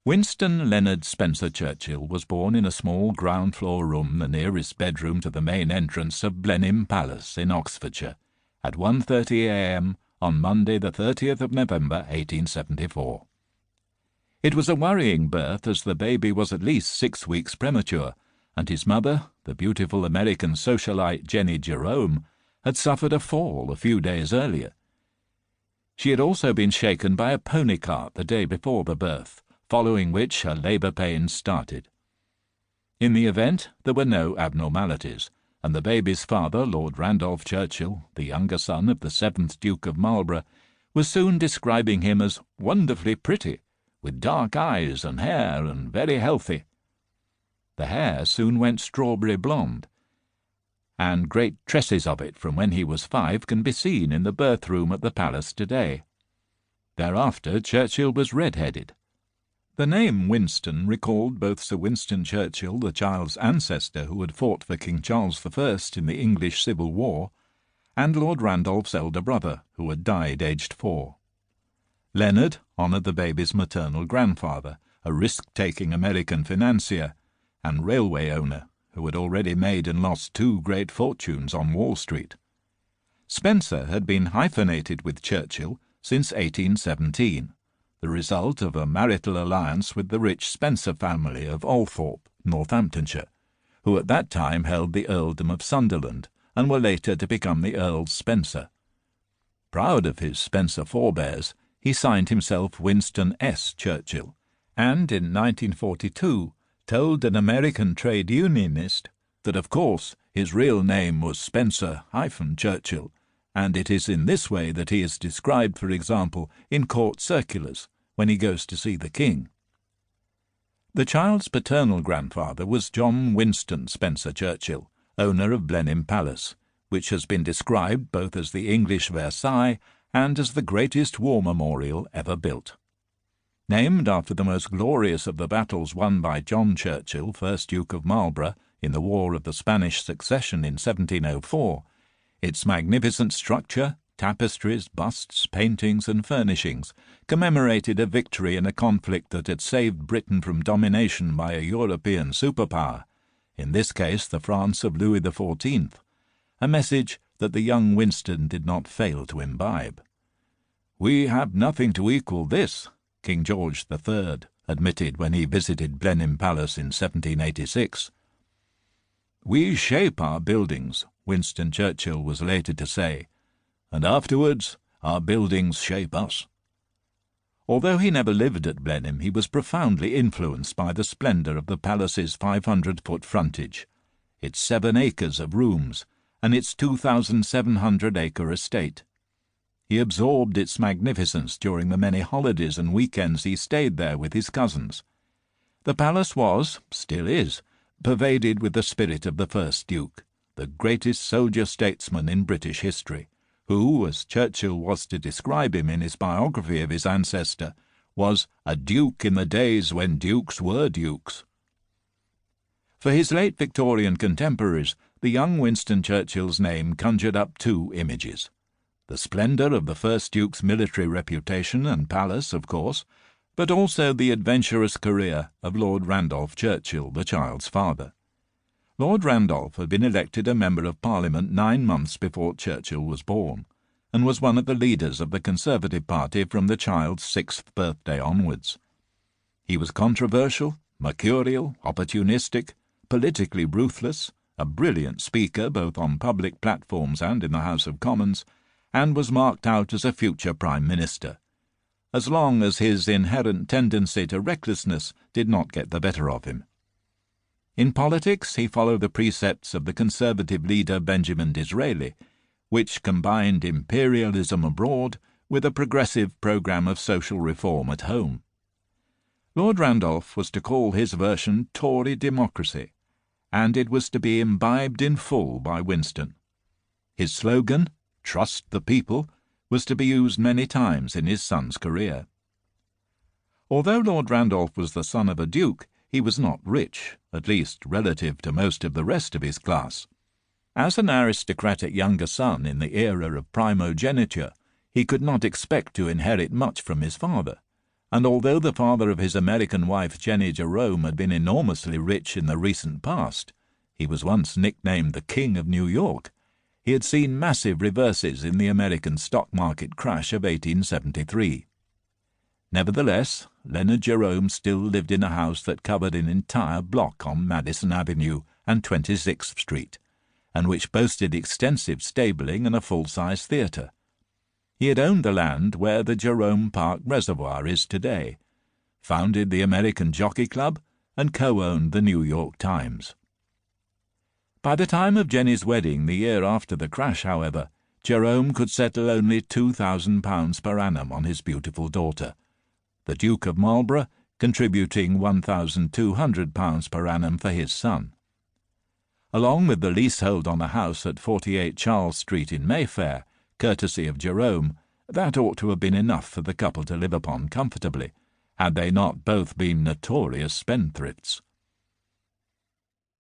Winston Leonard Spencer Churchill was born in a small ground-floor room, the nearest bedroom to the main entrance of Blenheim Palace in Oxfordshire, at 1:30 a.m. on Monday the 30th of November 1874. It was a worrying birth, as the baby was at least 6 weeks premature, and his mother, the beautiful American socialite Jenny Jerome, had suffered a fall a few days earlier. She had also been shaken by a pony cart the day before the birth, following which her labour pains started. In the event, there were no abnormalities, and the baby's father, Lord Randolph Churchill, the younger son of the 7th Duke of Marlborough, was soon describing him as wonderfully pretty, with dark eyes and hair, and very healthy. The hair soon went strawberry blonde, and great tresses of it from when he was 5 can be seen in the birth-room at the palace today. Thereafter Churchill was red-headed. The name Winston recalled both Sir Winston Churchill, the child's ancestor who had fought for King Charles I in the English Civil War, and Lord Randolph's elder brother, who had died aged 4. Leonard honoured the baby's maternal grandfather, a risk-taking American financier and railway owner who had already made and lost 2 great fortunes on Wall Street. Spencer had been hyphenated with Churchill since 1817, the result of a marital alliance with the rich Spencer family of Althorpe, Northamptonshire, who at that time held the earldom of Sunderland and were later to become the Earls Spencer. Proud of his Spencer forebears, he signed himself Winston S. Churchill, and in 1942 told an American trade unionist that of course his real name was Spencer-Churchill, and it is in this way that he is described, for example, in court circulars when he goes to see the king. The child's paternal grandfather was John Winston Spencer Churchill, owner of Blenheim Palace, which has been described both as the English Versailles and as the greatest war memorial ever built. Named after the most glorious of the battles won by John Churchill, 1st Duke of Marlborough, in the War of the Spanish Succession in 1704, its magnificent structure, tapestries, busts, paintings, and furnishings commemorated a victory in a conflict that had saved Britain from domination by a European superpower, in this case the France of Louis XIV, a message that the young Winston did not fail to imbibe. "We have nothing to equal this," King George III admitted when he visited Blenheim Palace in 1786. "We shape our buildings," Winston Churchill was later to say, "and afterwards our buildings shape us." Although he never lived at Blenheim, he was profoundly influenced by the splendour of the palace's 500-foot frontage, its 7 acres of rooms, and its 2,700-acre estate. He absorbed its magnificence during the many holidays and weekends he stayed there with his cousins. The palace was, still is, pervaded with the spirit of the 1st Duke, the greatest soldier-statesman in British history, who, as Churchill was to describe him in his biography of his ancestor, was a duke in the days when dukes were dukes. For his late Victorian contemporaries, the young Winston Churchill's name conjured up 2 images: the splendour of the 1st Duke's military reputation and palace, of course, but also the adventurous career of Lord Randolph Churchill, the child's father. Lord Randolph had been elected a Member of Parliament 9 months before Churchill was born, and was one of the leaders of the Conservative Party from the child's 6th birthday onwards. He was controversial, mercurial, opportunistic, politically ruthless, a brilliant speaker both on public platforms and in the House of Commons, and was marked out as a future Prime Minister, as long as his inherent tendency to recklessness did not get the better of him. In politics, he followed the precepts of the Conservative leader Benjamin Disraeli, which combined imperialism abroad with a progressive programme of social reform at home. Lord Randolph was to call his version Tory democracy, and it was to be imbibed in full by Winston. His slogan, "Trust the people," was to be used many times in his son's career. Although Lord Randolph was the son of a duke, he was not rich, at least relative to most of the rest of his class. As an aristocratic younger son in the era of primogeniture, he could not expect to inherit much from his father, and although the father of his American wife Jenny Jerome had been enormously rich in the recent past, he was once nicknamed the King of New York. He had seen massive reverses in the American stock market crash of 1873. Nevertheless, Leonard Jerome still lived in a house that covered an entire block on Madison Avenue and 26th Street, and which boasted extensive stabling and a full-size theatre. He had owned the land where the Jerome Park Reservoir is today, founded the American Jockey Club, and co-owned the New York Times. By the time of Jenny's wedding the year after the crash, however, Jerome could settle only £2,000 per annum on his beautiful daughter, the Duke of Marlborough contributing £1,200 per annum for his son. Along with the leasehold on a house at 48 Charles Street in Mayfair, courtesy of Jerome, that ought to have been enough for the couple to live upon comfortably, had they not both been notorious spendthrifts.